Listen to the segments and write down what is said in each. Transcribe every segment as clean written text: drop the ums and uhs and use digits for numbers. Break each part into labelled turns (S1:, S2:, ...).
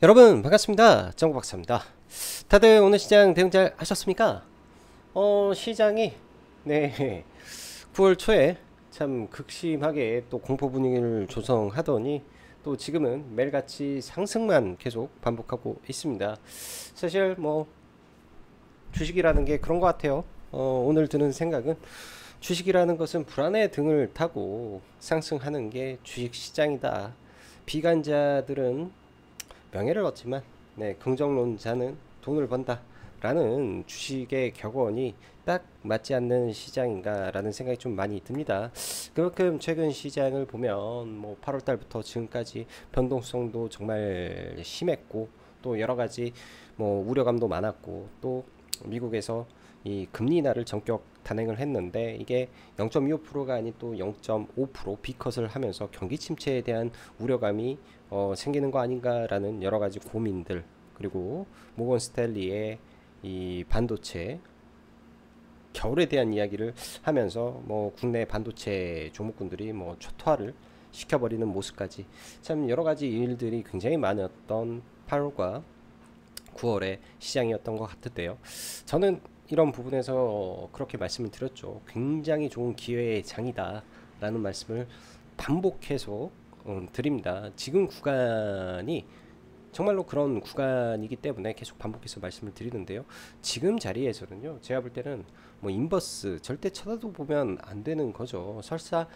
S1: 여러분 반갑습니다. 정박사입니다. 다들 오늘 시장 대응 잘 하셨습니까? 시장이 네 9월 초에 참 극심하게 또 공포 분위기를 조성하더니 또 지금은 매일같이 상승만 계속 반복하고 있습니다. 사실 뭐 주식이라는 게 그런 것 같아요. 오늘 드는 생각은 주식이라는 것은 불안의 등을 타고 상승하는 게 주식 시장이다. 비관자들은 명예를 얻지만 긍정론자는 돈을 번다 라는 주식의 격언이 딱 맞지 않는 시장인가 라는 생각이 좀 많이 듭니다. 그만큼 최근 시장을 보면 뭐 8월 달부터 지금까지 변동성도 정말 심했고 또 여러 가지 뭐 우려감도 많았고 또 미국에서 이 금리 인하를 전격 단행을 했는데 이게 0.25%가 아닌 또 0.5% 비컷을 하면서 경기 침체에 대한 우려감이 생기는 거 아닌가라는 여러 가지 고민들, 그리고 모건 스탠리의 이 반도체 겨울에 대한 이야기를 하면서 뭐 국내 반도체 종목군들이 뭐 초토화를 시켜버리는 모습까지 참 여러 가지 일들이 굉장히 많았던 8월과 9월의 시장이었던 것 같은데요. 저는 이런 부분에서 그렇게 말씀을 드렸죠. 굉장히 좋은 기회의 장이다 라는 말씀을 반복해서 드립니다. 지금 구간이 정말로 그런 구간이기 때문에 계속 반복해서 말씀을 드리는데요. 지금 자리에서는요, 제가 볼 때는 뭐 인버스 절대 쳐다도 보면 안 되는 거죠. 설사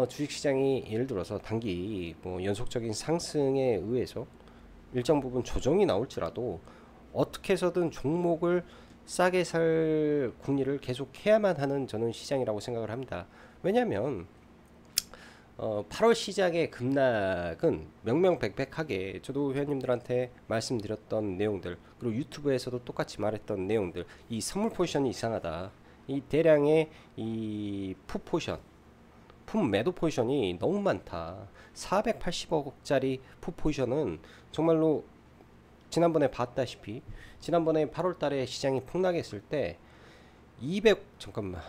S1: 주식시장이 예를 들어서 단기 뭐 연속적인 상승에 의해서 일정 부분 조정이 나올지라도 어떻게 해서든 종목을 싸게 살 궁리를 계속 해야만 하는 저는 시장이라고 생각을 합니다. 왜냐하면 8월 시장의 급락은 명명백백하게 저도 회원님들한테 말씀드렸던 내용들, 그리고 유튜브에서도 똑같이 말했던 내용들, 이 선물 포지션이 이상하다, 이 대량의 이 풋 포지션, 풋 매도 포지션이 너무 많다. 480억짜리 풋 포지션은 정말로 지난번에 봤다시피 지난번에 8월 달에 시장이 폭락했을 때 200 잠깐만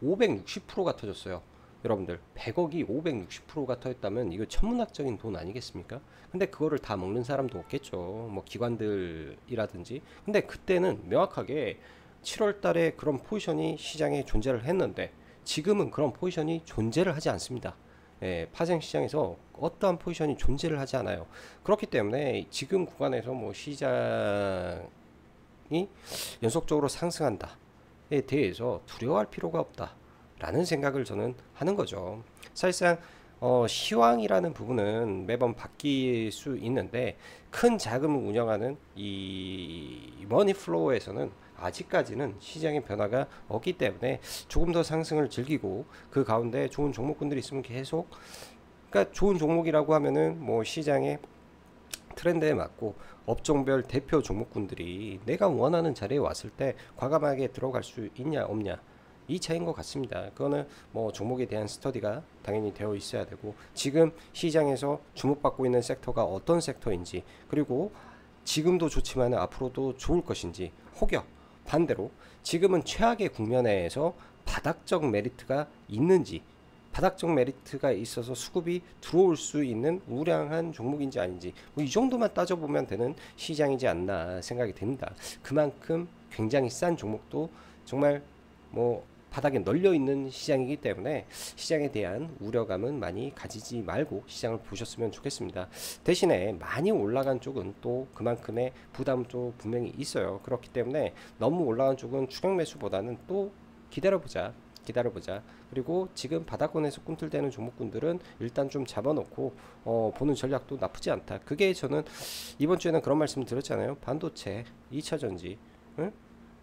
S1: 560%가 터졌어요. 여러분들 100억이 560%가 터졌다면 이거 천문학적인 돈 아니겠습니까? 근데 그거를 다 먹는 사람도 없겠죠. 뭐 기관들이라든지. 근데 그때는 명확하게 7월 달에 그런 포지션이 시장에 존재를 했는데 지금은 그런 포지션이 존재를 하지 않습니다. 파생 시장에서 어떠한 포지션이 존재를 하지 않아요. 그렇기 때문에 지금 구간에서 뭐 시장이 연속적으로 상승한다에 대해서 두려워할 필요가 없다 라는 생각을 저는 하는 거죠. 사실상 시황이라는 부분은 매번 바뀔 수 있는데 큰 자금을 운영하는 이 머니 플로우에서는 아직까지는 시장의 변화가 없기 때문에 조금 더 상승을 즐기고 그 가운데 좋은 종목군들이 있으면 계속, 그러니까 좋은 종목이라고 하면은 뭐 시장의 트렌드에 맞고 업종별 대표 종목군들이 내가 원하는 자리에 왔을 때 과감하게 들어갈 수 있냐 없냐 이 차이인 것 같습니다. 그거는 뭐 종목에 대한 스터디가 당연히 되어 있어야 되고 지금 시장에서 주목받고 있는 섹터가 어떤 섹터인지, 그리고 지금도 좋지만 앞으로도 좋을 것인지, 혹여 반대로 지금은 최악의 국면에서 바닥적 메리트가 있는지, 바닥적 메리트가 있어서 수급이 들어올 수 있는 우량한 종목인지 아닌지, 뭐 이 정도만 따져보면 되는 시장이지 않나 생각이 됩니다. 그만큼 굉장히 싼 종목도 정말 뭐 바닥에 널려 있는 시장이기 때문에 시장에 대한 우려감은 많이 가지지 말고 시장을 보셨으면 좋겠습니다. 대신에 많이 올라간 쪽은 또 그만큼의 부담도 분명히 있어요. 그렇기 때문에 너무 올라간 쪽은 추격 매수보다는 또 기다려보자. 기다려보자. 그리고 지금 바닥권에서 꿈틀대는 종목군들은 일단 좀 잡아놓고 보는 전략도 나쁘지 않다. 그게 저는 이번 주에는 그런 말씀 드렸잖아요. 반도체, 2차전지, 응?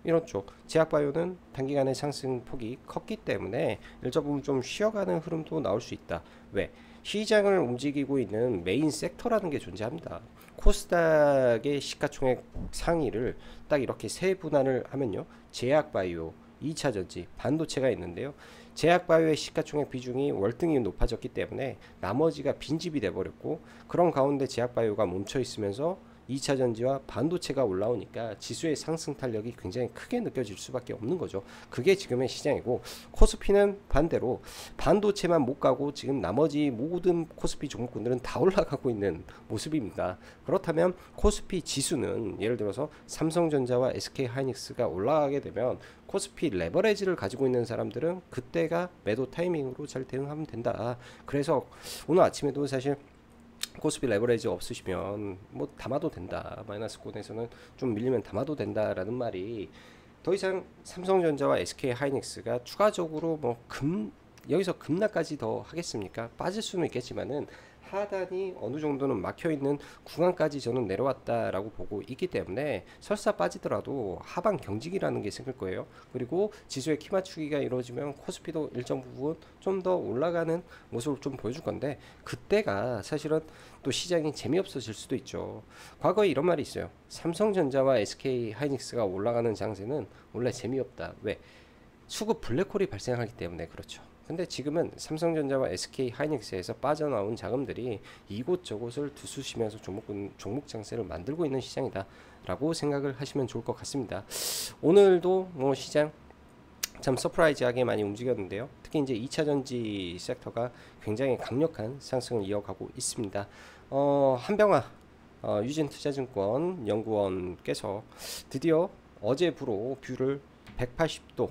S1: 이런 쪽 제약바이오는 단기간에 상승폭이 컸기 때문에 일정 부분 좀 쉬어가는 흐름도 나올 수 있다. 왜? 시장을 움직이고 있는 메인 섹터라는 게 존재합니다. 코스닥의 시가총액 상위를 딱 이렇게 세 분할을 하면요, 제약바이오, 2차전지, 반도체가 있는데요. 제약바이오의 시가총액 비중이 월등히 높아졌기 때문에 나머지가 빈집이 돼버렸고, 그런 가운데 제약바이오가 멈춰 있으면서 2차 전지와 반도체가 올라오니까 지수의 상승 탄력이 굉장히 크게 느껴질 수밖에 없는 거죠. 그게 지금의 시장이고, 코스피는 반대로 반도체만 못 가고 지금 나머지 모든 코스피 종목군들은 다 올라가고 있는 모습입니다. 그렇다면 코스피 지수는 예를 들어서 삼성전자와 SK하이닉스가 올라가게 되면 코스피 레버리지를 가지고 있는 사람들은 그때가 매도 타이밍으로 잘 대응하면 된다. 그래서 오늘 아침에도 사실 코스피 레버리지 없으시면 뭐 담아도 된다. 마이너스권에서는 좀 밀리면 담아도 된다라는 말이, 더 이상 삼성전자와 SK하이닉스가 추가적으로 여기서 급락까지 더 하겠습니까? 빠질 수는 있겠지만은 하단이 어느 정도는 막혀 있는 구간까지 저는 내려왔다라고 보고 있기 때문에 설사 빠지더라도 하방 경직이라는 게 생길 거예요. 그리고 지수의 키 맞추기가 이루어지면 코스피도 일정 부분 좀 더 올라가는 모습을 좀 보여줄 건데, 그때가 사실은 또 시장이 재미없어질 수도 있죠. 과거에 이런 말이 있어요. 삼성전자와 SK하이닉스가 올라가는 장세는 원래 재미없다. 왜? 수급 블랙홀이 발생하기 때문에 그렇죠. 근데 지금은 삼성전자와 SK하이닉스에서 빠져나온 자금들이 이곳저곳을 두수시면서 종목 장세를 만들고 있는 시장이다 라고 생각을 하시면 좋을 것 같습니다. 오늘도 뭐 시장 참 서프라이즈하게 많이 움직였는데요. 특히 이제 2차전지 섹터가 굉장히 강력한 상승을 이어가고 있습니다. 한병화 유진투자증권 연구원께서 드디어 어제부로 뷰를 180도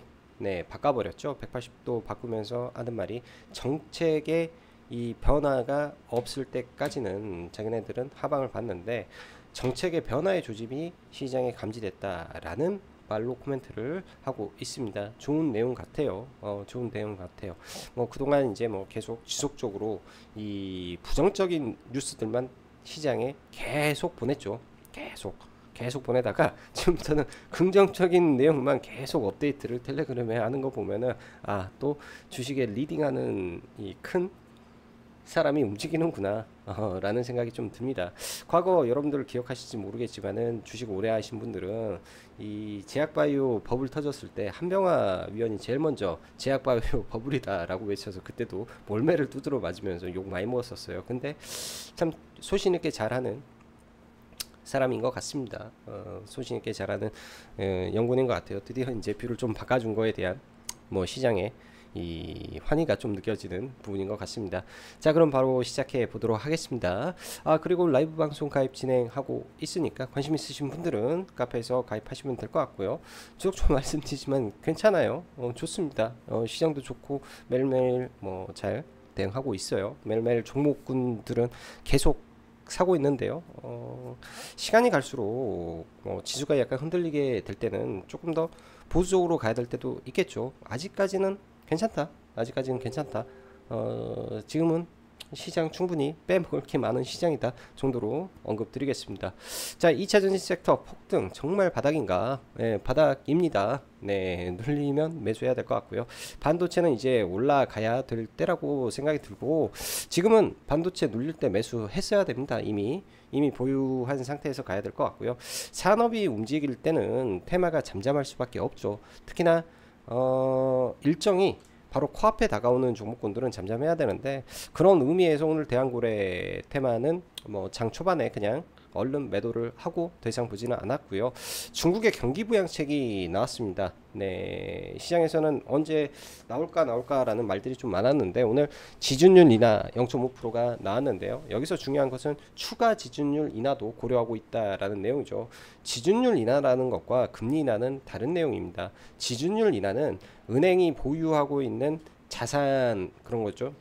S1: 바꿔버렸죠. 180도 바꾸면서 하는 말이, 정책의 이 변화가 없을 때까지는 자기네들은 하방을 봤는데 정책의 변화의 조짐이 시장에 감지됐다라는 말로 코멘트를 하고 있습니다. 좋은 내용 같아요. 좋은 내용 같아요. 그동안 이제 계속 지속적으로 이 부정적인 뉴스들만 시장에 계속 보냈죠. 계속 보내다가 지금부터는 긍정적인 내용만 계속 업데이트를 텔레그램에 하는 거 보면은, 또 주식에 리딩하는 이 큰 사람이 움직이는구나 라는 생각이 좀 듭니다. 과거 여러분들 기억하실지 모르겠지만은 주식 오래 하신 분들은 이 제약바이오 버블 터졌을 때 한병화 위원이 제일 먼저 제약바이오 버블이다 라고 외쳐서 그때도 몰매를 두드러 맞으면서 욕 많이 먹었었어요. 근데 참 소신있게 잘하는 사람인 것 같습니다. 소신있게 잘하는 연구원인 것 같아요. 드디어 이제 뷰를 좀 바꿔준 거에 대한 시장에 이 환희가 좀 느껴지는 부분인 것 같습니다. 자, 그럼 바로 시작해 보도록 하겠습니다. 그리고 라이브 방송 가입 진행하고 있으니까 관심 있으신 분들은 카페에서 가입하시면 될 것 같고요. 지속적으로 말씀드리지만 괜찮아요. 좋습니다. 시장도 좋고 매일매일 잘 대응하고 있어요. 매일매일 종목군들은 계속 사고 있는데요. 시간이 갈수록 지수가 약간 흔들리게 될 때는 조금 더 보수적으로 가야 될 때도 있겠죠. 아직까지는 괜찮다. 지금은 시장 충분히 빼먹을 게 많은 시장이다 정도로 언급드리겠습니다. 자, 2차 전지 섹터 폭등 정말 바닥인가? 네, 바닥입니다. 눌리면 매수해야 될 것 같고요. 반도체는 이제 올라가야 될 때라고 생각이 들고, 지금은 반도체 눌릴 때 매수했어야 됩니다. 이미 보유한 상태에서 가야 될 것 같고요. 산업이 움직일 때는 테마가 잠잠할 수밖에 없죠. 특히나 일정이 바로 코앞에 다가오는 종목군들은 잠잠해야 되는데, 그런 의미에서 오늘 대한고래 테마는 장 초반에 그냥 얼른 매도를 하고 더 이상 보지는 않았고요. 중국의 경기 부양책이 나왔습니다. 시장에서는 언제 나올까라는 말들이 좀 많았는데, 오늘 지준율 인하 0.5%가 나왔는데요. 여기서 중요한 것은 추가 지준율 인하도 고려하고 있다라는 내용이죠. 지준율 인하라는 것과 금리 인하는 다른 내용입니다. 지준율 인하는 은행이 보유하고 있는 자산 그런 거죠.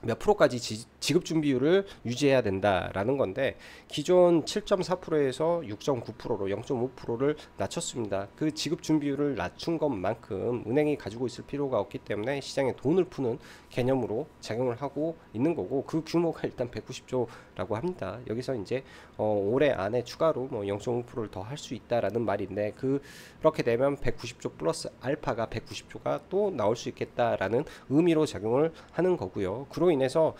S1: 몇 프로까지 지급 준비율을 유지해야 된다라는 건데, 기존 7.4%에서 6.9%로 0.5%를 낮췄습니다. 그 지급 준비율을 낮춘 것만큼 은행이 가지고 있을 필요가 없기 때문에 시장에 돈을 푸는 개념으로 작용을 하고 있는 거고, 그 규모가 일단 190조라고 합니다. 여기서 이제 올해 안에 추가로 0.5%를 더 할 수 있다라는 말인데, 그렇게 되면 190조 플러스 알파가 190조가 또 나올 수 있겠다라는 의미로 작용을 하는 거고요. 그로 인해서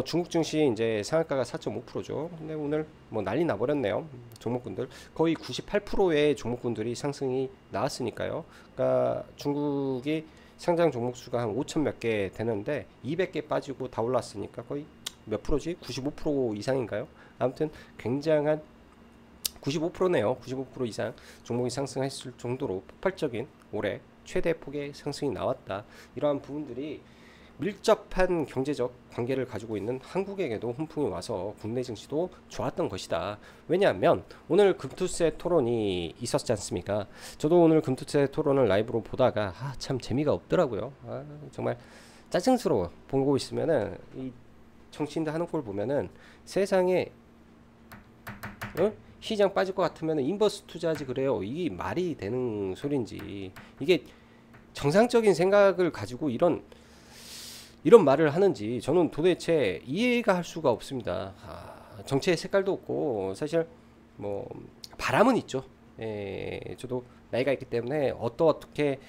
S1: 중국 증시 이제 상한가가 4.5%죠. 근데 오늘 난리 나버렸네요. 종목군들 거의 98%의 종목군들이 상승이 나왔으니까요. 그러니까 중국이 상장 종목 수가 한 5천 몇 개 되는데 200개 빠지고 다 올랐으니까 거의 몇 프로지? 95% 이상인가요? 아무튼 굉장한 95%네요. 95% 이상 종목이 상승했을 정도로 폭발적인 올해 최대 폭의 상승이 나왔다. 이러한 부분들이 밀접한 경제적 관계를 가지고 있는 한국에게도 훈풍이 와서 국내 증시도 좋았던 것이다. 왜냐하면 오늘 금투세 토론이 있었지 않습니까? 저도 오늘 금투세 토론을 라이브로 보다가 참 재미가 없더라고요. 정말 짜증스러워. 보고 있으면은 이 정치인들 하는 꼴 보면은 세상에 시장 빠질 것 같으면 인버스 투자하지 그래요. 이게 말이 되는 소린지, 이게 정상적인 생각을 가지고 이런 말을 하는지 저는 도대체 이해가 할 수가 없습니다. 정치의 색깔도 없고 사실 뭐 바람은 있죠. 저도 나이가 있기 때문에 어떻게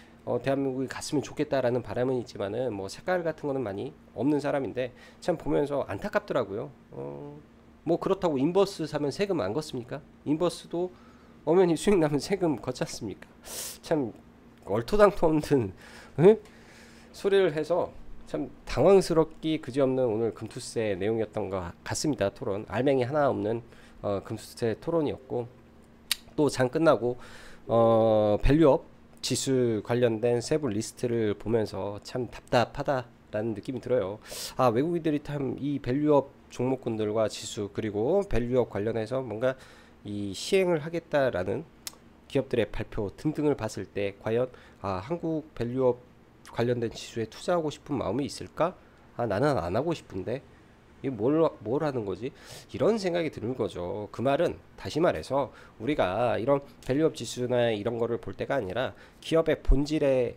S1: 대한민국이 갔으면 좋겠다라는 바람은 있지만은 뭐 색깔 같은 거는 많이 없는 사람인데 참 보면서 안타깝더라고요. 뭐 그렇다고 인버스 사면 세금 안 걷습니까? 인버스도 엄연히 수익 나면 세금 걷지 않습니까? 참 얼토당토 없는 소리를 해서 참 당황스럽기 그지없는 오늘 금투세 내용이었던 것 같습니다. 토론 알맹이 하나 없는 금투세 토론이었고, 또 장 끝나고 밸류업 지수 관련된 세부 리스트를 보면서 참 답답하다라는 느낌이 들어요. 외국인들이 참 이 밸류업 종목군들과 지수 그리고 밸류업 관련해서 뭔가 이 시행을 하겠다라는 기업들의 발표 등등을 봤을 때 과연 한국 밸류업 관련된 지수에 투자하고 싶은 마음이 있을까? 나는 안 하고 싶은데 이게 뭘 하는 거지? 이런 생각이 드는 거죠. 그 말은 다시 말해서 우리가 이런 밸류업 지수나 이런 거를 볼 때가 아니라 기업의 본질에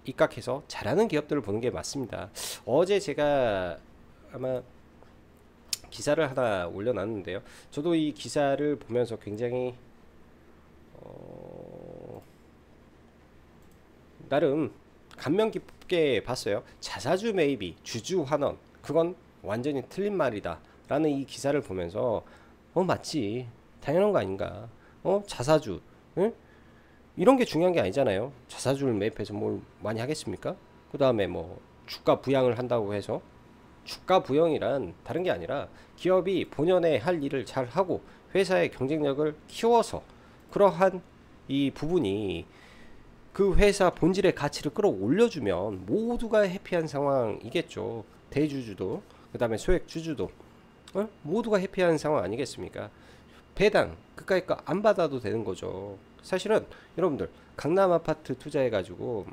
S1: 입각해서 잘하는 기업들을 보는 게 맞습니다. 어제 제가 아마 기사를 하나 올려놨는데요. 저도 이 기사를 보면서 굉장히 나름 감명 깊게 봤어요. 자사주 매입이 주주 환원, 그건 완전히 틀린 말이다 라는 이 기사를 보면서 맞지, 당연한 거 아닌가. 자사주, 응? 이런 게 중요한 게 아니잖아요. 자사주를 매입해서 뭘 많이 하겠습니까? 그 다음에 뭐 주가 부양을 한다고 해서, 주가 부양이란 다른 게 아니라 기업이 본연의 할 일을 잘 하고 회사의 경쟁력을 키워서 그러한 이 부분이 그 회사 본질의 가치를 끌어올려주면 모두가 해피한 상황이겠죠. 대주주도 그 다음에 소액주주도 모두가 해피한 상황 아니겠습니까? 배당 그까이 거 안 받아도 되는 거죠. 사실은 여러분들 강남 아파트 투자해가지고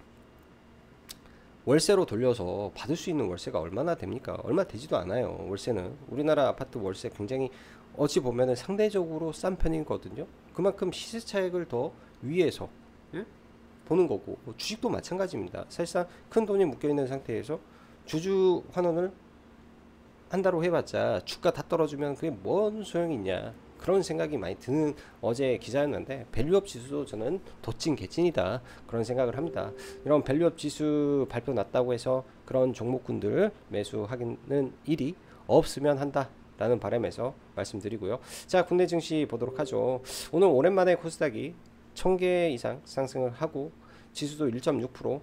S1: 월세로 돌려서 받을 수 있는 월세가 얼마나 됩니까? 얼마 되지도 않아요. 월세는 우리나라 아파트 월세 굉장히 어찌 보면은 상대적으로 싼 편이거든요. 그만큼 시세 차익을 더 위에서 보는 거고, 주식도 마찬가지입니다. 사실상 큰 돈이 묶여있는 상태에서 주주 환원을 한다고 해봤자 주가 다 떨어지면 그게 뭔 소용이 있냐, 그런 생각이 많이 드는 어제 기사였는데, 밸류업 지수도 저는 도찐 개찐이다 그런 생각을 합니다. 이런 밸류업 지수 발표 났다고 해서 그런 종목군들 매수하기는 일이 없으면 한다 라는 바람에서 말씀드리고요. 자, 국내 증시 보도록 하죠. 오늘 오랜만에 코스닥이 1000개 이상 상승을 하고 지수도 1.6%,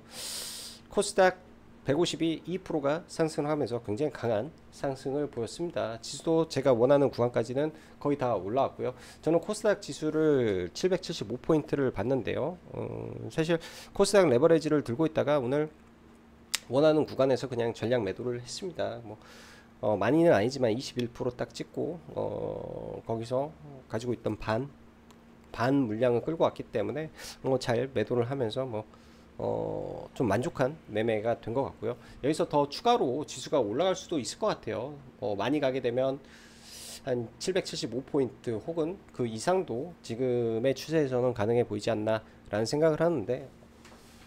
S1: 코스닥 150이 2%가 상승을 하면서 굉장히 강한 상승을 보였습니다. 지수도 제가 원하는 구간까지는 거의 다 올라왔고요. 저는 코스닥 지수를 775포인트를 봤는데요. 사실 코스닥 레버리지를 들고 있다가 오늘 원하는 구간에서 그냥 전량 매도를 했습니다. 많이는 아니지만 21% 딱 찍고 거기서 가지고 있던 반 물량을 끌고 왔기 때문에 잘 매도를 하면서 좀 만족한 매매가 된 것 같고요. 여기서 더 추가로 지수가 올라갈 수도 있을 것 같아요. 많이 가게 되면 한 775포인트 혹은 그 이상도 지금의 추세에서는 가능해 보이지 않나 라는 생각을 하는데,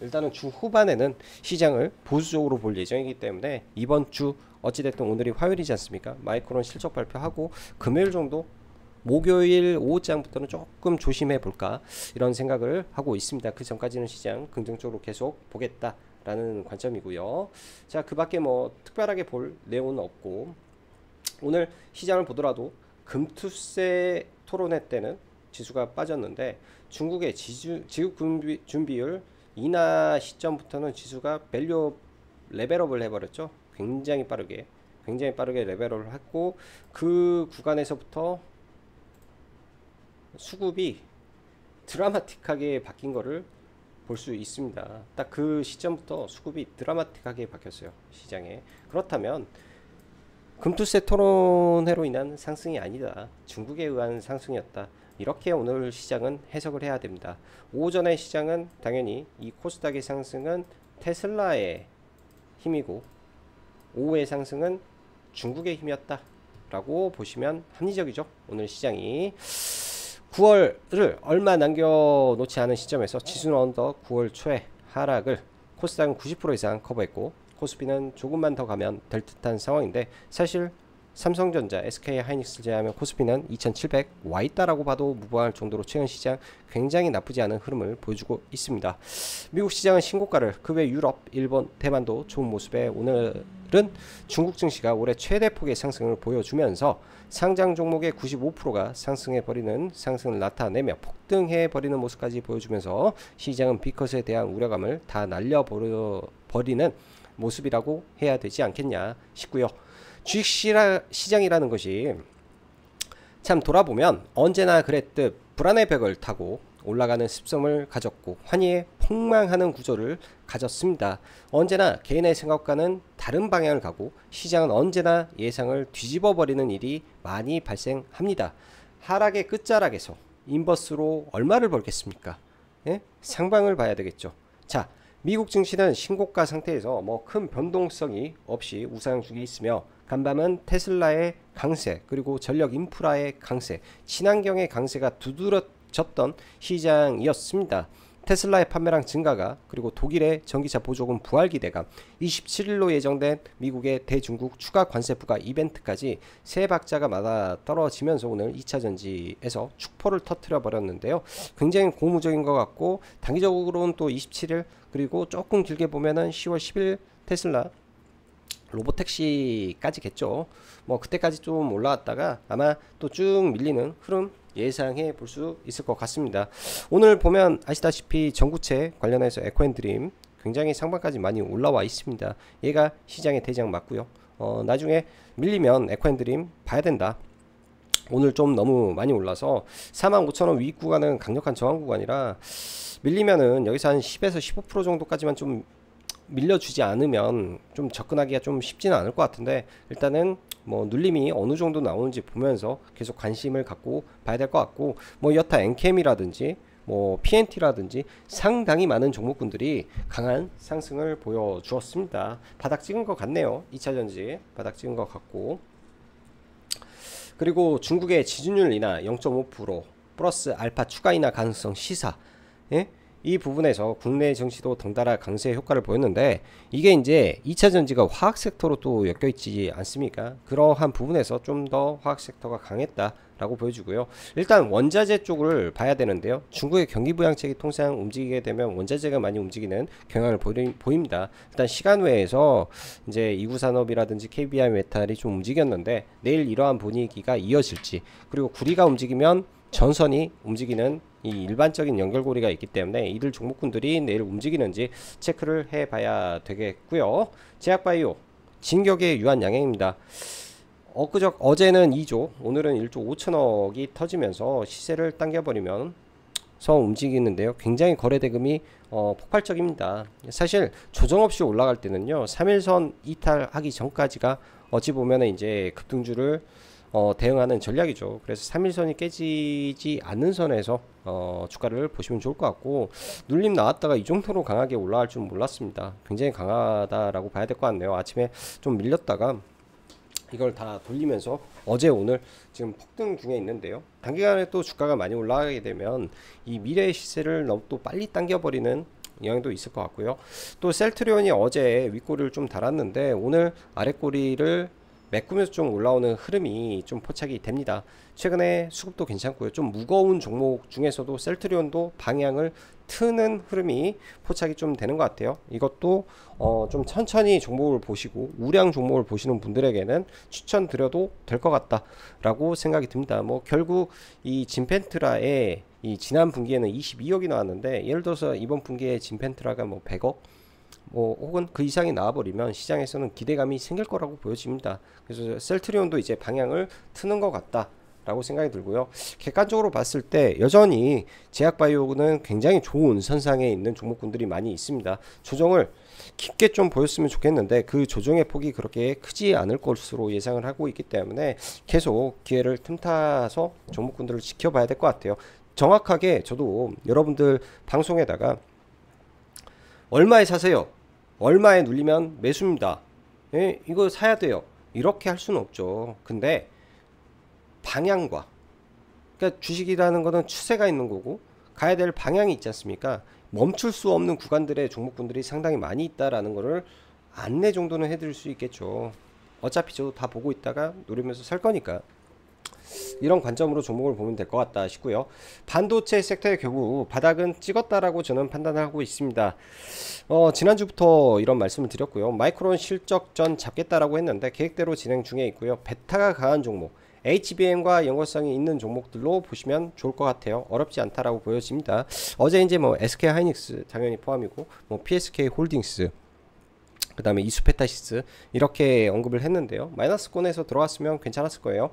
S1: 일단은 주 후반에는 시장을 보수적으로 볼 예정이기 때문에 이번 주 어찌됐든 오늘이 화요일이지 않습니까? 마이크론 실적 발표하고 금요일 정도, 목요일 오후장부터는 조금 조심해 볼까 이런 생각을 하고 있습니다. 그 전까지는 시장 긍정적으로 계속 보겠다라는 관점이고요. 자, 그 밖에 특별하게 볼 내용은 없고, 오늘 시장을 보더라도 금투세 토론회 때는 지수가 빠졌는데 중국의 지급 준비율 인하 시점부터는 지수가 밸류 레벨업을 해버렸죠. 굉장히 빠르게 레벨업을 했고, 그 구간에서부터 수급이 드라마틱하게 바뀐 거를 볼 수 있습니다. 딱 그 시점부터 수급이 드라마틱하게 바뀌었어요, 시장에. 그렇다면 금투세 토론회로 인한 상승이 아니다, 중국에 의한 상승이었다, 이렇게 오늘 시장은 해석을 해야 됩니다. 오전의 시장은 당연히 이 코스닥의 상승은 테슬라의 힘이고, 오후의 상승은 중국의 힘이었다 라고 보시면 합리적이죠. 오늘 시장이 9월을 얼마 남겨놓지 않은 시점에서 지수는 언더 9월 초에 하락을, 코스닥은 90% 이상 커버했고 코스피는 조금만 더 가면 될 듯한 상황인데, 사실 삼성전자, SK하이닉스를 제외하면 코스피는 2700 와있다라고 봐도 무방할 정도로 최근 시장 굉장히 나쁘지 않은 흐름을 보여주고 있습니다. 미국 시장은 신고가를, 그 외 유럽, 일본, 대만도 좋은 모습에 오늘은 중국 증시가 올해 최대폭의 상승을 보여주면서 상장 종목의 95%가 상승해버리는 상승을 나타내며 폭등해버리는 모습까지 보여주면서 시장은 비컷에 대한 우려감을 다 날려버리는 모습이라고 해야 되지 않겠냐 싶고요. 주식시장이라는 것이 참 돌아보면 언제나 그랬듯 불안의 벽을 타고 올라가는 습성을 가졌고 환희에 폭망하는 구조를 가졌습니다. 언제나 개인의 생각과는 다른 방향을 가고 시장은 언제나 예상을 뒤집어 버리는 일이 많이 발생합니다. 하락의 끝자락에서 인버스로 얼마를 벌겠습니까? 예? 상방을 봐야 되겠죠. 자, 미국 증시는 신고가 상태에서 뭐 큰 변동성이 없이 우상 중에 있으며, 간밤은 테슬라의 강세, 그리고 전력 인프라의 강세, 친환경의 강세가 두드러졌던 시장이었습니다. 테슬라의 판매량 증가가, 그리고 독일의 전기차 보조금 부활 기대감, 27일로 예정된 미국의 대중국 추가 관세 부과 이벤트까지 세 박자가 맞아 떨어지면서 오늘 2차전지에서 축포를 터뜨려 버렸는데요. 굉장히 고무적인 것 같고, 단기적으로는 또 27일, 그리고 조금 길게 보면은 10월 10일 테슬라 로보택시까지겠죠. 뭐 그때까지 좀 올라왔다가 아마 또 쭉 밀리는 흐름 예상해 볼 수 있을 것 같습니다. 오늘 보면 아시다시피 전구체 관련해서 에코앤드림 굉장히 상반까지 많이 올라와 있습니다. 얘가 시장의 대장 맞고요. 나중에 밀리면 에코앤드림 봐야 된다. 오늘 좀 너무 많이 올라서 45,000원 위 구간은 강력한 저항 구간이라, 밀리면은 여기서 한 10에서 15% 정도까지만 좀 밀려주지 않으면 좀 접근하기가 좀 쉽지는 않을 것 같은데, 일단은 뭐 눌림이 어느 정도 나오는지 보면서 계속 관심을 갖고 봐야 될 것 같고, 뭐 여타 엔캠이라든지 뭐 PNT라든지 상당히 많은 종목군들이 강한 상승을 보여주었습니다. 바닥 찍은 것 같네요. 2차전지 바닥 찍은 것 같고, 그리고 중국의 지준율 인하 0.5% 플러스 알파 추가 인하 가능성 시사, 예? 이 부분에서 국내 증시도 덩달아 강세 효과를 보였는데, 이게 이제 2차 전지가 화학 섹터로 또 엮여 있지 않습니까? 그러한 부분에서 좀 더 화학 섹터가 강했다라고 보여주고요. 일단 원자재 쪽을 봐야 되는데요. 중국의 경기 부양책이 통상 움직이게 되면 원자재가 많이 움직이는 경향을 보입니다. 일단 시간 외에서 이제 이구산업이라든지 KBI 메탈이 좀 움직였는데, 내일 이러한 분위기가 이어질지, 그리고 구리가 움직이면 전선이 움직이는 이 일반적인 연결고리가 있기 때문에 이들 종목군들이 내일 움직이는지 체크를 해 봐야 되겠고요. 제약바이오 진격의 유한 양행입니다. 어제는 2조, 오늘은 1조 5천억이 터지면서 시세를 당겨버리면서 움직이는데요. 굉장히 거래대금이 폭발적입니다. 사실 조정 없이 올라갈 때는요, 3일선 이탈하기 전까지가 어찌 보면 이제 급등주를 대응하는 전략이죠. 그래서 3일선이 깨지지 않는 선에서 주가를 보시면 좋을 것 같고, 눌림 나왔다가 이 정도로 강하게 올라갈 줄 몰랐습니다. 굉장히 강하다라고 봐야 될 것 같네요. 아침에 좀 밀렸다가 이걸 다 돌리면서 어제 오늘 지금 폭등 중에 있는데요. 단기간에 또 주가가 많이 올라가게 되면 이 미래의 시세를 너무 또 빨리 당겨버리는 영향도 있을 것 같고요. 또 셀트리온이 어제 윗꼬리를 좀 달았는데 오늘 아랫꼬리를 메꾸면서 좀 올라오는 흐름이 좀 포착이 됩니다. 최근에 수급도 괜찮고요. 좀 무거운 종목 중에서도 셀트리온도 방향을 트는 흐름이 포착이 좀 되는 것 같아요. 이것도 좀 천천히 종목을 보시고 우량 종목을 보시는 분들에게는 추천드려도 될 것 같다 라고 생각이 듭니다. 뭐 결국 이 진펜트라의 이 지난 분기에는 22억이 나왔는데, 예를 들어서 이번 분기에 진펜트라가 뭐 100억 뭐 혹은 그 이상이 나와버리면 시장에서는 기대감이 생길 거라고 보여집니다. 그래서 셀트리온도 이제 방향을 트는 것 같다 라고 생각이 들고요. 객관적으로 봤을 때 여전히 제약바이오는 굉장히 좋은 선상에 있는 종목군들이 많이 있습니다. 조정을 깊게 좀 보였으면 좋겠는데 그 조정의 폭이 그렇게 크지 않을 것으로 예상을 하고 있기 때문에 계속 기회를 틈타서 종목군들을 지켜봐야 될 것 같아요. 정확하게 저도 여러분들 방송에다가 얼마에 사세요, 얼마에 눌리면 매수입니다, 예, 이거 사야 돼요, 이렇게 할 수는 없죠. 근데 방향과, 그러니까 주식이라는 거는 추세가 있는 거고 가야 될 방향이 있지 않습니까? 멈출 수 없는 구간들의 종목군들이 상당히 많이 있다라는 거를 안내 정도는 해드릴 수 있겠죠. 어차피 저도 다 보고 있다가 노리면서 살 거니까 이런 관점으로 종목을 보면 될 것 같다 싶고요. 반도체 섹터의 경우 바닥은 찍었다라고 저는 판단을 하고 있습니다. 지난주부터 이런 말씀을 드렸고요. 마이크론 실적전 잡겠다라고 했는데 계획대로 진행 중에 있고요. 베타가 강한 종목, HBM과 연관성이 있는 종목들로 보시면 좋을 것 같아요. 어렵지 않다라고 보여집니다. 어제 이제 뭐 SK 하이닉스 당연히 포함이고 뭐 PSK 홀딩스, 그 다음에 이수페타시스 이렇게 언급을 했는데요. 마이너스권에서 들어왔으면 괜찮았을 거예요.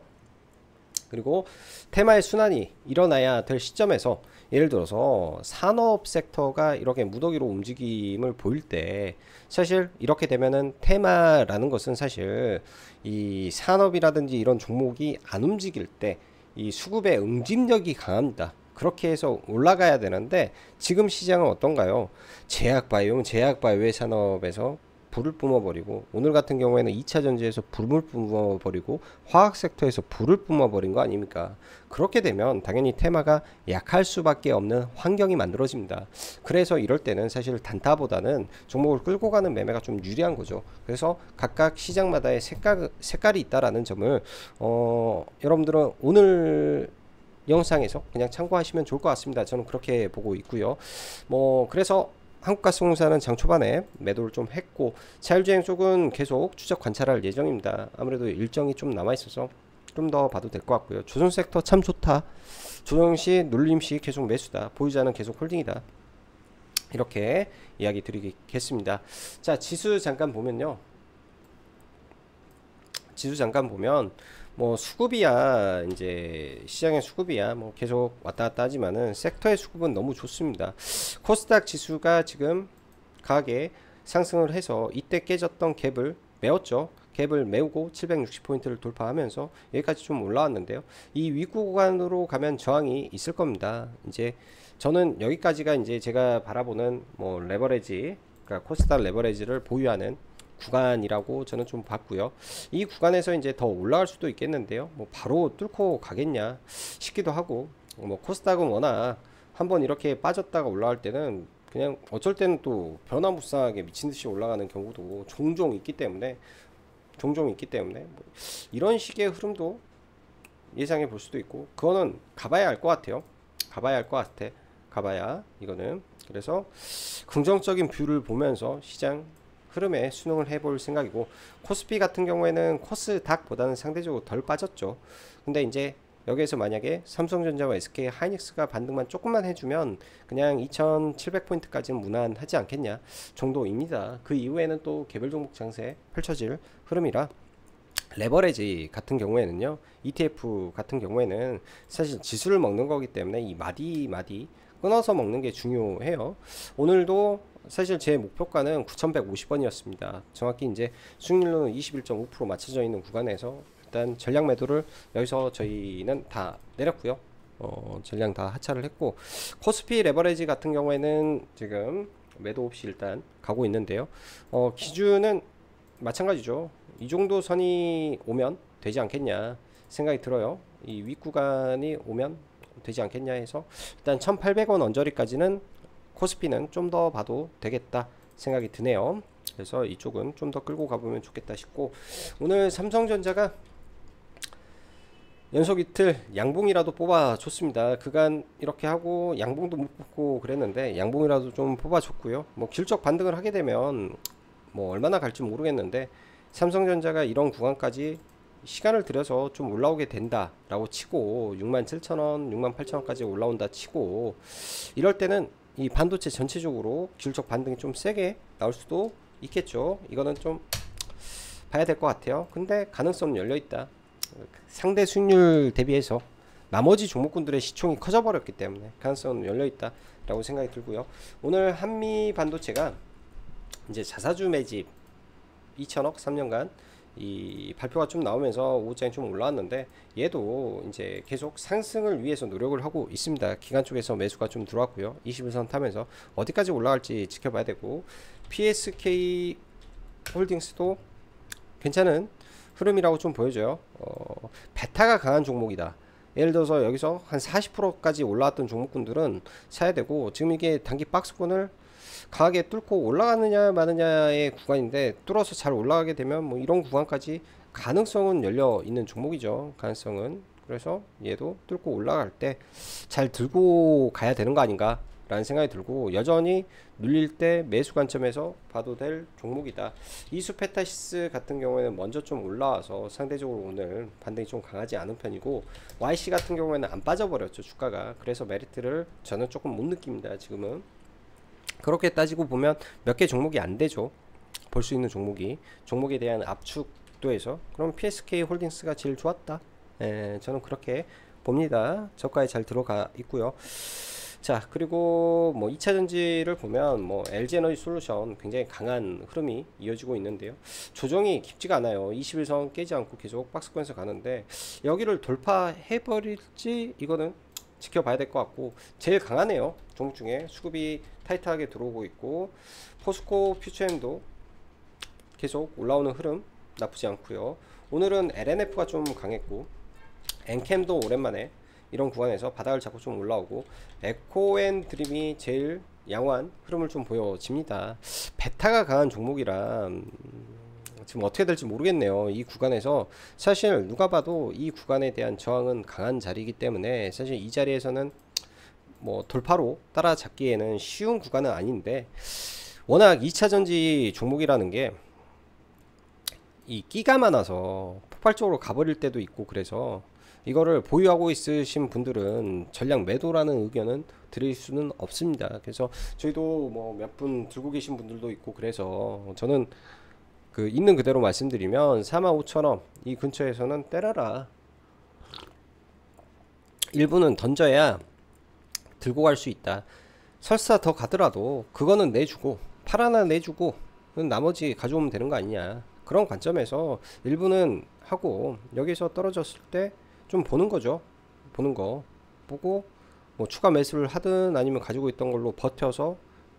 S1: 그리고 테마의 순환이 일어나야 될 시점에서 예를 들어서 산업 섹터가 이렇게 무더기로 움직임을 보일 때 사실 이렇게 되면은 테마라는 것은 사실 이 산업이라든지 이런 종목이 안 움직일 때 이 수급의 응집력이 강합니다. 그렇게 해서 올라가야 되는데 지금 시장은 어떤가요? 제약바이오의 산업에서 불을 뿜어버리고, 오늘 같은 경우에는 2차전지에서 불을 뿜어버리고 화학 섹터에서 불을 뿜어버린 거 아닙니까? 그렇게 되면 당연히 테마가 약할 수밖에 없는 환경이 만들어집니다. 그래서 이럴 때는 사실 단타보다는 종목을 끌고 가는 매매가 좀 유리한 거죠. 그래서 각각 시장마다의 색깔이 있다라는 점을 여러분들은 오늘 영상에서 그냥 참고하시면 좋을 것 같습니다. 저는 그렇게 보고 있고요. 그래서 한국가스공사는 장 초반에 매도를 좀 했고 자율주행 쪽은 계속 추적 관찰할 예정입니다. 아무래도 일정이 좀 남아있어서 좀 더 봐도 될 것 같고요. 조선 섹터 참 좋다, 조정시 눌림시 계속 매수다, 보유자는 계속 홀딩이다, 이렇게 이야기 드리겠습니다. 자, 지수 잠깐 보면요, 수급이야, 이제 시장의 수급이야 계속 왔다 갔다 하지만은 섹터의 수급은 너무 좋습니다. 코스닥 지수가 지금 강하게 상승을 해서 이때 깨졌던 갭을 메웠죠. 갭을 메우고 760포인트를 돌파하면서 여기까지 좀 올라왔는데요. 이 윗구간으로 가면 저항이 있을 겁니다. 이제 저는 여기까지가 이제 제가 바라보는 레버리지, 그러니까 코스닥 레버리지를 보유하는 구간이라고 저는 좀 봤고요. 이 구간에서 이제 더 올라갈 수도 있겠는데요. 바로 뚫고 가겠냐 싶기도 하고, 코스닥은 워낙 한번 이렇게 빠졌다가 올라갈 때는 그냥 어쩔 때는 또 변화무쌍하게 미친듯이 올라가는 경우도 종종 있기 때문에 이런 식의 흐름도 예상해 볼 수도 있고, 그거는 가봐야 알 것 같아요. 가봐야 이거는. 그래서 긍정적인 뷰를 보면서 시장 흐름에 순응을 해볼 생각이고, 코스피 같은 경우에는 코스닥보다는 상대적으로 덜 빠졌죠. 근데 이제 여기에서 만약에 삼성전자와 SK 하이닉스가 반등만 조금만 해주면 그냥 2700포인트까지는 무난하지 않겠냐 정도입니다. 그 이후에는 또 개별 종목 장세 펼쳐질 흐름이라, 레버리지 같은 경우에는요, ETF 같은 경우에는 사실 지수를 먹는 거기 때문에 이 마디 끊어서 먹는 게 중요해요. 오늘도 사실 제 목표가는 9150원이었습니다. 정확히 이제 수익률로는 21.5% 맞춰져 있는 구간에서 일단 전량 매도를 여기서 저희는 다 내렸고요. 전량 다 하차를 했고, 코스피 레버리지 같은 경우에는 지금 매도 없이 일단 가고 있는데요. 기준은 마찬가지죠. 이 정도 선이 오면 되지 않겠냐 생각이 들어요. 이 윗구간이 오면 되지 않겠냐 해서 일단 1800원 언저리까지는 코스피는 좀 더 봐도 되겠다 생각이 드네요. 그래서 이쪽은 좀 더 끌고 가보면 좋겠다 싶고, 오늘 삼성전자가 연속 이틀 양봉이라도 뽑아줬습니다. 그간 이렇게 하고 양봉도 못 뽑고 그랬는데 양봉이라도 좀 뽑아줬고요. 길적 반등을 하게 되면 얼마나 갈지 모르겠는데, 삼성전자가 이런 구간까지 시간을 들여서 좀 올라오게 된다 라고 치고 67,000원 68,000원까지 올라온다 치고, 이럴 때는 이 반도체 전체적으로 기술적 반등이 좀 세게 나올 수도 있겠죠. 이거는 좀 봐야 될 것 같아요. 근데 가능성은 열려있다. 상대 수익률 대비해서 나머지 종목군들의 시총이 커져 버렸기 때문에 가능성은 열려있다 라고 생각이 들고요. 오늘 한미 반도체가 이제 자사주 매집 2천억 3년간 이 발표가 좀 나오면서 오후장이 좀 올라왔는데, 얘도 이제 계속 상승을 위해서 노력을 하고 있습니다. 기관 쪽에서 매수가 좀 들어왔고요. 21선 타면서 어디까지 올라갈지 지켜봐야 되고, PSK 홀딩스도 괜찮은 흐름이라고 좀 보여줘요. 베타가 강한 종목이다. 예를 들어서 여기서 한 40%까지 올라왔던 종목군들은 사야 되고, 지금 이게 단기 박스권을 강하게 뚫고 올라가느냐 마느냐의 구간인데, 뚫어서 잘 올라가게 되면 뭐 이런 구간까지 가능성은 열려 있는 종목이죠. 가능성은. 그래서 얘도 뚫고 올라갈 때 잘 들고 가야 되는 거 아닌가 라는 생각이 들고, 여전히 눌릴 때 매수 관점에서 봐도 될 종목이다. 이수페타시스 같은 경우에는 먼저 좀 올라와서 상대적으로 오늘 반등이 좀 강하지 않은 편이고, YC 같은 경우에는 안 빠져버렸죠, 주가가. 그래서 메리트를 저는 조금 못 느낍니다, 지금은. 그렇게 따지고 보면 몇 개 종목이 안 되죠, 볼 수 있는 종목에 대한 압축도 해서. 그럼 PSK 홀딩스가 제일 좋았다. 저는 그렇게 봅니다. 저가에 잘 들어가 있고요. 자, 그리고 뭐 2차 전지를 보면 뭐 LG에너지 솔루션 굉장히 강한 흐름이 이어지고 있는데요. 조정이 깊지가 않아요. 21선 깨지 않고 계속 박스권에서 가는데, 여기를 돌파해 버릴지 이거는 지켜봐야 될 것 같고, 제일 강하네요, 종목 중에. 수급이 타이트하게 들어오고 있고, 포스코 퓨처엠도 계속 올라오는 흐름 나쁘지 않고요. 오늘은 LNF가 좀 강했고, 엔캠도 오랜만에 이런 구간에서 바닥을 잡고 좀 올라오고, 에코앤드림이 제일 양호한 흐름을 좀 보여집니다. 베타가 강한 종목이라 지금 어떻게 될지 모르겠네요. 이 구간에서 사실 누가 봐도 이 구간에 대한 저항은 강한 자리이기 때문에, 사실 이 자리에서는 뭐 돌파로 따라잡기에는 쉬운 구간은 아닌데, 워낙 2차전지 종목이라는 게 이 끼가 많아서 폭발적으로 가버릴 때도 있고, 그래서 이거를 보유하고 있으신 분들은 전량 매도라는 의견은 드릴 수는 없습니다. 그래서 저희도 뭐 몇 분 들고 계신 분들도 있고, 그래서 저는 그 있는 그대로 말씀드리면 45,000원 이 근처에서는 때려라. 일부는 던져야 들고 갈 수 있다. 설사 더 가더라도 그거는 내주고, 팔 하나 내주고 나머지 가져오면 되는 거 아니냐, 그런 관점에서 일부는 하고, 여기서 떨어졌을 때 좀 보는 거죠. 보는 거 보고 뭐 추가 매수를 하든 아니면 가지고 있던 걸로 버텨서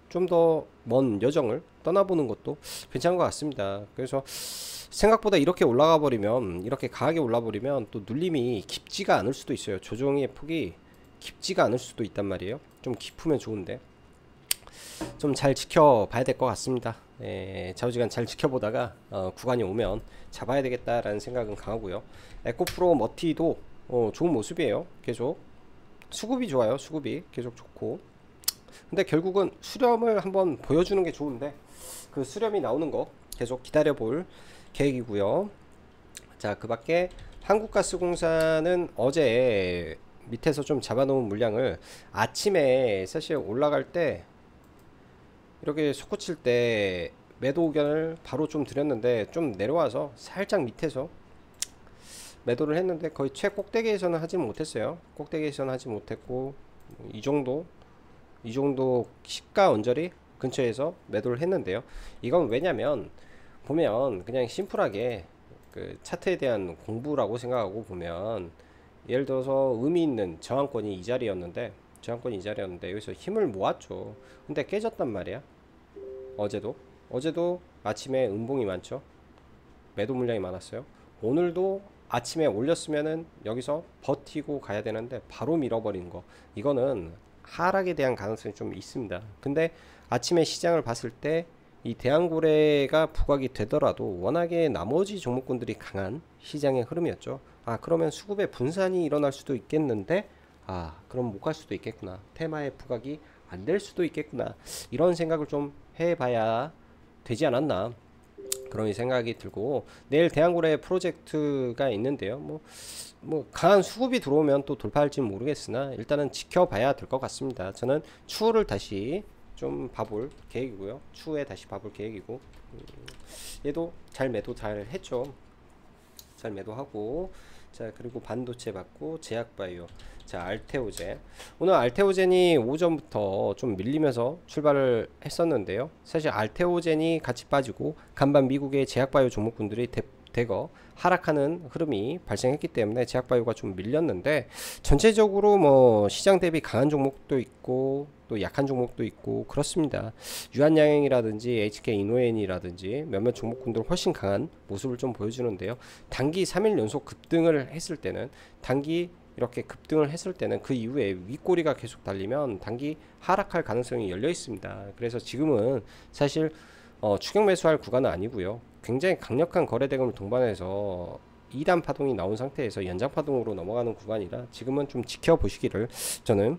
S1: 좀 더 먼 여정을 떠나보는 것도 괜찮은 것 같습니다. 그래서 생각보다 이렇게 올라가 버리면, 이렇게 강하게 올라 버리면 또 눌림이 깊지가 않을 수도 있어요. 조정의 폭이 깊지가 않을 수도 있단 말이에요. 좀 깊으면 좋은데 좀 잘 지켜봐야 될 것 같습니다. 좌우지간 잘 지켜보다가 구간이 오면 잡아야 되겠다라는 생각은 강하고요. 에코프로 머티도 좋은 모습이에요. 계속 수급이 좋아요. 수급이 계속 좋고, 근데 결국은 수렴을 한번 보여주는 게 좋은데, 그 수렴이 나오는 거 계속 기다려 볼 계획이고요. 자, 그 밖에 한국가스공사는 어제 밑에서 좀 잡아놓은 물량을 아침에 사실 올라갈 때 이렇게 솟구칠 때 매도 의견을 바로 좀 드렸는데, 좀 내려와서 살짝 밑에서 매도를 했는데 거의 최꼭대기에서는 하지 못했어요. 꼭대기에서는 하지 못했고, 이 정도 시가 언저리 근처에서 매도를 했는데요. 이건 왜냐면 보면 그냥 심플하게 그 차트에 대한 공부라고 생각하고 보면, 예를 들어서 의미 있는 저항권이 이 자리였는데 여기서 힘을 모았죠. 근데 깨졌단 말이야. 어제도 아침에 음봉이 많죠. 매도 물량이 많았어요. 오늘도 아침에 올렸으면은 여기서 버티고 가야 되는데 바로 밀어버리는 거, 이거는 하락에 대한 가능성이 좀 있습니다. 근데 아침에 시장을 봤을 때 이 대한고래가 부각이 되더라도 워낙에 나머지 종목군들이 강한 시장의 흐름이었죠. 그러면 수급의 분산이 일어날 수도 있겠는데, 그럼 못 갈 수도 있겠구나, 테마의 부각이 안 될 수도 있겠구나, 이런 생각을 좀 해봐야 되지 않았나, 그런 생각이 들고, 내일 대한고래 프로젝트가 있는데요. 뭐 강한 수급이 들어오면 또 돌파할지는 모르겠으나 일단은 지켜봐야 될 것 같습니다. 저는 추후를 다시 좀 봐볼 계획이고요. 추후에 다시 봐볼 계획이고, 얘도 잘 매도 잘 했죠. 잘 매도하고, 자 그리고 반도체 받고 제약바이오, 자 알테오젠. 오늘 알테오젠이 오전부터 좀 밀리면서 출발을 했었는데요. 사실 알테오젠이 같이 빠지고 간반 미국의 제약바이오 종목군들이 대거 하락하는 흐름이 발생했기 때문에 제약바이오가 좀 밀렸는데, 전체적으로 뭐 시장 대비 강한 종목도 있고 또 약한 종목도 있고 그렇습니다. 유한양행이라든지 HK 이노엔이라든지 몇몇 종목군들 훨씬 강한 모습을 좀 보여주는데요. 단기 3일 연속 급등을 했을 때는, 단기 이렇게 급등을 했을 때는 그 이후에 윗꼬리가 계속 달리면 단기 하락할 가능성이 열려 있습니다. 그래서 지금은 사실 추격 매수할 구간은 아니고요. 굉장히 강력한 거래 대금을 동반해서 2단 파동이 나온 상태에서 연장 파동으로 넘어가는 구간이라 지금은 좀 지켜보시기를 저는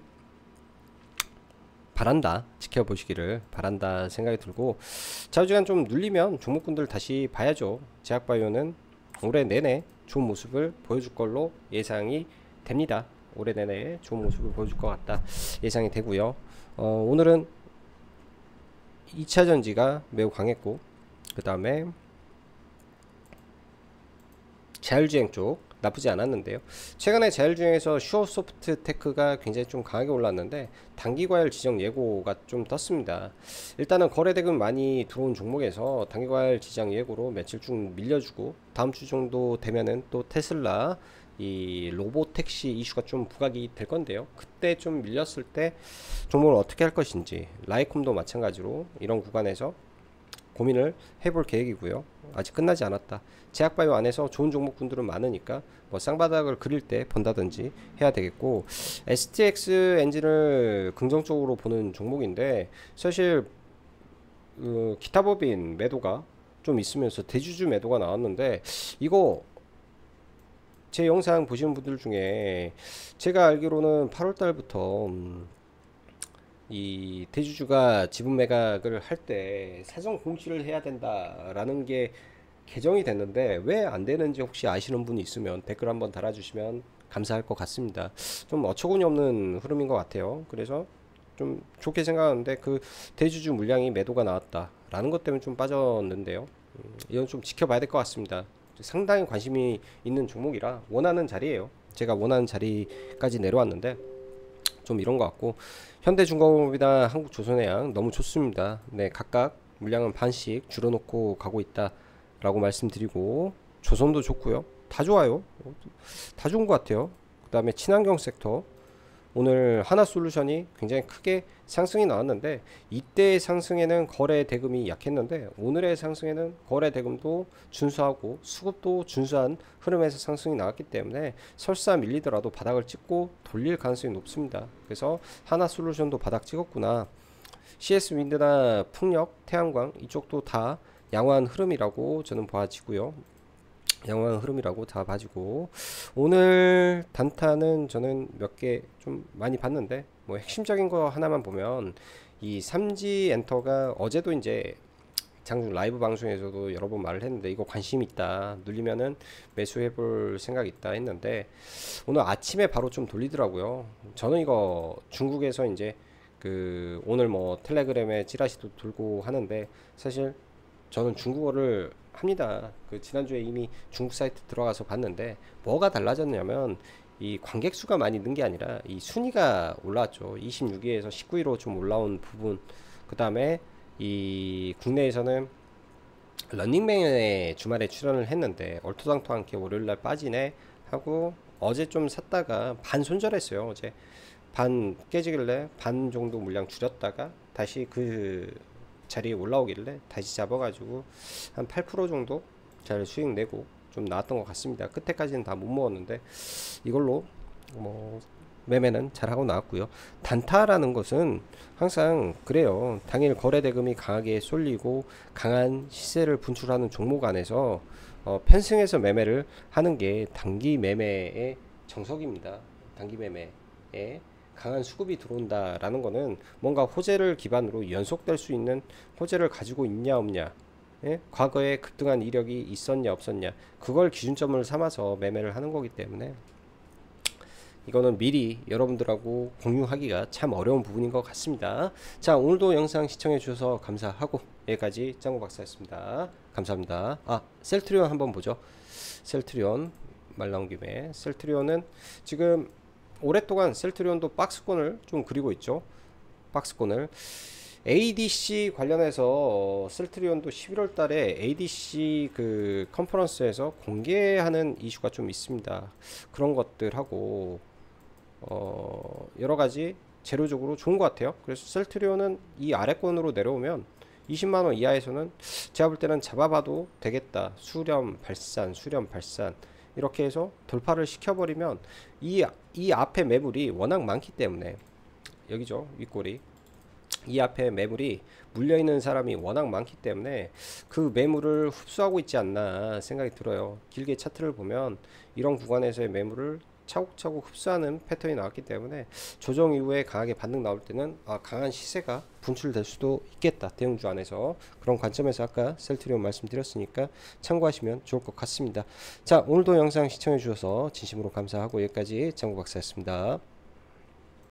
S1: 바란다, 지켜보시기를 바란다 생각이 들고, 좌우지간 좀 눌리면 종목군들 다시 봐야죠. 제약바이오는 올해 내내 좋은 모습을 보여줄 걸로 예상이 됩니다. 올해 내내 좋은 모습을 보여줄 것 같다 예상이 되고요. 오늘은 2차전지가 매우 강했고, 그 다음에 자율주행 쪽 나쁘지 않았는데요. 최근에 자율주행에서 슈어소프트테크가 굉장히 좀 강하게 올랐는데 단기과열 지정 예고가 좀 떴습니다. 일단은 거래대금 많이 들어온 종목에서 단기과열 지정 예고로 며칠 쭉 밀려주고, 다음 주 정도 되면은 또 테슬라 이 로보택시 이슈가 좀 부각이 될 건데요. 그때 좀 밀렸을 때 종목을 어떻게 할 것인지, 라이콤도 마찬가지로 이런 구간에서 고민을 해볼 계획이고요. 아직 끝나지 않았다. 제약바이오 안에서 좋은 종목군들은 많으니까 뭐 쌍바닥을 그릴 때 본다든지 해야 되겠고, STX 엔진을 긍정적으로 보는 종목인데, 사실 기타법인 매도가 좀 있으면서 대주주 매도가 나왔는데, 이거 제 영상 보시는 분들 중에 제가 알기로는 8월달부터 이 대주주가 지분 매각을 할 때 사전 공시를 해야 된다라는 게 개정이 됐는데, 왜 안 되는지 혹시 아시는 분이 있으면 댓글 한번 달아주시면 감사할 것 같습니다. 좀 어처구니 없는 흐름인 것 같아요. 그래서 좀 좋게 생각하는데, 그 대주주 물량이 매도가 나왔다라는 것 때문에 좀 빠졌는데요. 이건 좀 지켜봐야 될 것 같습니다. 상당히 관심이 있는 종목이라 원하는 자리에요. 제가 원하는 자리까지 내려왔는데 좀 이런 것 같고, 현대중공업이나 한국조선해양 너무 좋습니다. 네, 각각 물량은 반씩 줄여놓고 가고 있다 라고 말씀드리고, 조선도 좋고요. 다 좋아요. 다 좋은 것 같아요. 그 다음에 친환경 섹터, 오늘 하나솔루션이 굉장히 크게 상승이 나왔는데, 이때의 상승에는 거래 대금이 약했는데 오늘의 상승에는 거래 대금도 준수하고 수급도 준수한 흐름에서 상승이 나왔기 때문에 설사 밀리더라도 바닥을 찍고 돌릴 가능성이 높습니다. 그래서 하나솔루션도 바닥 찍었구나. CS 윈드나 풍력, 태양광 이쪽도 다 양호한 흐름이라고 저는 봐지고요. 양호한 흐름이라고 다 봐지고, 오늘 단타는 저는 몇 개 좀 많이 봤는데, 뭐 핵심적인 거 하나만 보면, 이 삼지 엔터가 어제도 이제 장중 라이브 방송에서도 여러 번 말을 했는데, 이거 관심 있다, 눌리면은 매수해 볼 생각 있다 했는데, 오늘 아침에 바로 좀 돌리더라고요. 저는 이거 중국에서 이제 그 오늘 뭐 텔레그램에 찌라시도 돌고 하는데, 사실 저는 중국어를 합니다. 그 지난주에 이미 중국 사이트 들어가서 봤는데, 뭐가 달라졌냐면 이 관객 수가 많이 는 게 아니라 이 순위가 올라왔죠. 26위에서 19위로 좀 올라온 부분. 그 다음에 이 국내에서는 런닝맨에 주말에 출연을 했는데 얼토당토 않게 월요일날 빠지네 하고, 어제 좀 샀다가 반 손절했어요. 어제 반 깨지길래 반 정도 물량 줄였다가 다시 그 자리에 올라오길래 다시 잡아가지고 한 8% 정도 잘 수익 내고 좀 나왔던 것 같습니다. 끝에까지는 다 못 먹었는데 이걸로 뭐 매매는 잘하고 나왔고요. 단타라는 것은 항상 그래요. 당일 거래 대금이 강하게 쏠리고 강한 시세를 분출하는 종목 안에서 편승해서 매매를 하는 게 단기 매매의 정석입니다. 단기 매매에 강한 수급이 들어온다라는 거는 뭔가 호재를 기반으로 연속될 수 있는 호재를 가지고 있냐 없냐, 예? 과거에 급등한 이력이 있었냐 없었냐, 그걸 기준점을 삼아서 매매를 하는 거기 때문에 이거는 미리 여러분들하고 공유하기가 참 어려운 부분인 것 같습니다. 자, 오늘도 영상 시청해 주셔서 감사하고, 여기까지 짱구 박사였습니다. 감사합니다. 셀트리온 한번 보죠. 셀트리온 말 나온 김에 셀트리온은 지금 오랫동안 셀트리온도 박스권을 좀 그리고 있죠. 박스권을 ADC 관련해서 셀트리온도 11월 달에 ADC 그 컨퍼런스에서 공개하는 이슈가 좀 있습니다. 그런 것들하고 여러 가지 재료적으로 좋은 것 같아요. 그래서 셀트리온은 이 아래권으로 내려오면 20만원 이하에서는 제가 볼 때는 잡아봐도 되겠다. 수렴 발산 이렇게 해서 돌파를 시켜버리면 이 앞에 매물이 워낙 많기 때문에 여기죠. 윗골이 이 앞에 매물이 물려있는 사람이 워낙 많기 때문에 그 매물을 흡수하고 있지 않나 생각이 들어요. 길게 차트를 보면 이런 구간에서의 매물을 차곡차곡 흡수하는 패턴이 나왔기 때문에 조정 이후에 강하게 반등 나올 때는 강한 시세가 분출될 수도 있겠다. 대형주 안에서 그런 관점에서 아까 셀트리온 말씀드렸으니까 참고하시면 좋을 것 같습니다. 자, 오늘도 영상 시청해 주셔서 진심으로 감사하고 여기까지 장구박사였습니다.